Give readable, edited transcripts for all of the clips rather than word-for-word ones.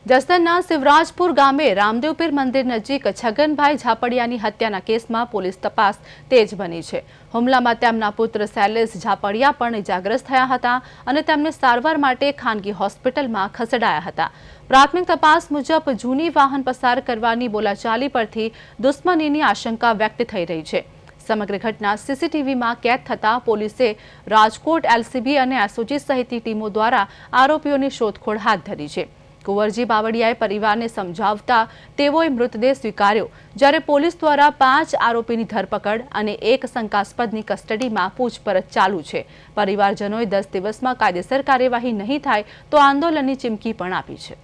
જસદણના શિવરાજપુર ગામે રામદેવપીર મંદિર નજીક છગનભાઈ ઝાપડિયાની હત્યાના કેસમાં પોલીસ તપાસ તેજ બની છે। હુમલામાં તેમના પુત્ર શૈલેષ ઝાપડિયા પણ ઇજાગ્રસ્ત થયા હતા અને તેમને સારવાર માટે ખાનગી હોસ્પિટલમાં ખસેડાયા હતા। પ્રાથમિક તપાસ મુજબ જૂની વાહન પસાર કરવાની બોલાચાલી પરથી દુશ્મનીની આશંકા વ્યક્ત થઈ રહી છે। સમગ્ર ઘટના સીસીટીવીમાં કેદ થતા પોલીસે રાજકોટ એલસીબી અને એસઓજી સહિતની ટીમો દ્વારા આરોપીઓની શોધખોળ હાથ ધરી છે। કુંવરજી બાવળિયાએ પરિવારને સમજાવતા તેઓએ મૃતદેહ સ્વીકાર્યો, જ્યારે પોલીસ દ્વારા 5 આરોપીની ધરપકડ અને 1 શંકાસ્પદની કસ્ટડીમાં પૂછપરછ ચાલુ છે। પરિવારજનોએ 10 દિવસમાં કાયદેસર કાર્યવાહી નહીં થાય તો આંદોલનની ચીમકી પણ આપી છે।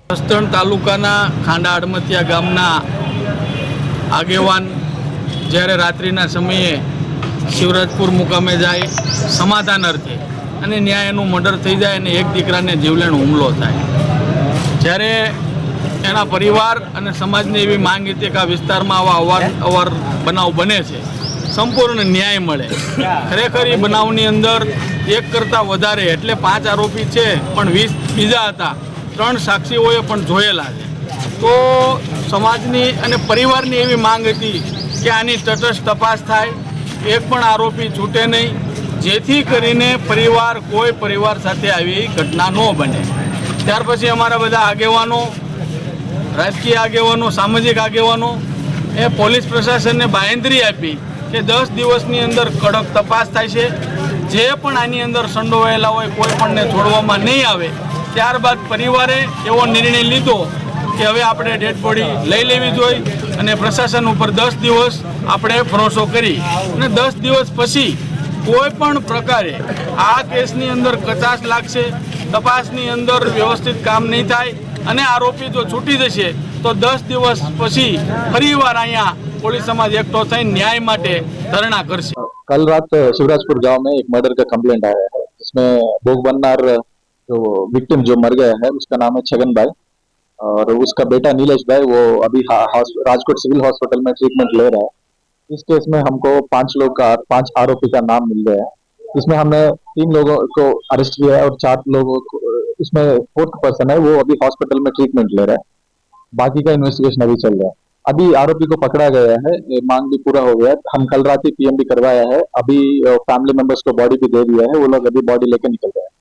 જસદણ તાલુકાના ખાંડા અડમતિયા ગામના આગેવાન જ્યારે રાત્રિના સમયે શિવરાજપુર મુકામે જાય સમાધાન અર્થે અને ન્યાયનું મર્ડર થઈ જાય અને એક દીકરાને જીવલેણ હુમલો થાય, જ્યારે એના પરિવાર અને સમાજની એવી માંગ હતી કે આ વિસ્તારમાં આવા અવારનવાર બનાવ બને છે, સંપૂર્ણ ન્યાય મળે। ખરેખર એ બનાવની અંદર એક કરતાં વધારે એટલે 5 આરોપી છે, પણ 20 બીજા હતા, 3 સાક્ષીઓએ પણ જોયેલા છે। તો સમાજની અને પરિવારની એવી માંગ હતી કે આની તટસ્થ તપાસ થાય, એક પણ આરોપી છૂટે નહીં, જેથી કરીને કોઈ પરિવાર સાથે આવી ઘટના ન બને। ત્યાર પછી અમારા બધા આગેવાનો, રાજકીય આગેવાનો, સામાજિક આગેવાનો એ પોલીસ પ્રશાસનને બાંહેધરી આપી કે 10 દિવસની અંદર કડક તપાસ થાય છે, જે પણ આની અંદર સંડોવાયેલા હોય કોઈ પણને છોડવામાં નહીં આવે। ત્યારબાદ પરિવારે એવો નિર્ણય લીધો કે હવે આપણે ડેડ બોડી લઈ લેવી જોઈએ અને પ્રશાસન ઉપર 10 દિવસ આપણે ભરોસો કરી અને 10 દિવસ પછી કોઈ પણ પ્રકારે આ કેસની અંદર કચાશ લાગશે, તપાસની અંદર વ્યવસ્થિત કામ નહીં થાય અને આરોપી જો છૂટી જશે તો 10 દિવસ પછી ફરીવાર અહીંયા પોલીસ समाज एकठो થઈને न्याय माटे धरना करશે। कल रात शिवराजपुर गांव में एक मर्डर का कंप्लेंट आया है, जिसमें भोग बननार जो विक्टिम जो मर गया है उसका नाम है छगन भाई और उसका बेटा नीलेश भाई वो अभी राजकोट सिविल हॉस्पिटल में ट्रीटमेंट ले रहा है। इस केस में हमको 5 आरोपी का नाम मिल गया है, इसमें हमने 3 लोगों को अरेस्ट किया है और 4 लोगों को, इसमें 4th पर्सन है वो अभी हॉस्पिटल में ट्रीटमेंट ले रहा है। बाकी का इन्वेस्टिगेशन अभी चल रहा है। अभी आरोपी को पकड़ा गया है, मांग भी पूरा हो गया है। हम कल रात ही पीएम भी करवाया है, अभी फैमिली मेंबर्स को बॉडी भी दे दिया है, वो लोग अभी बॉडी लेके निकल गए हैं।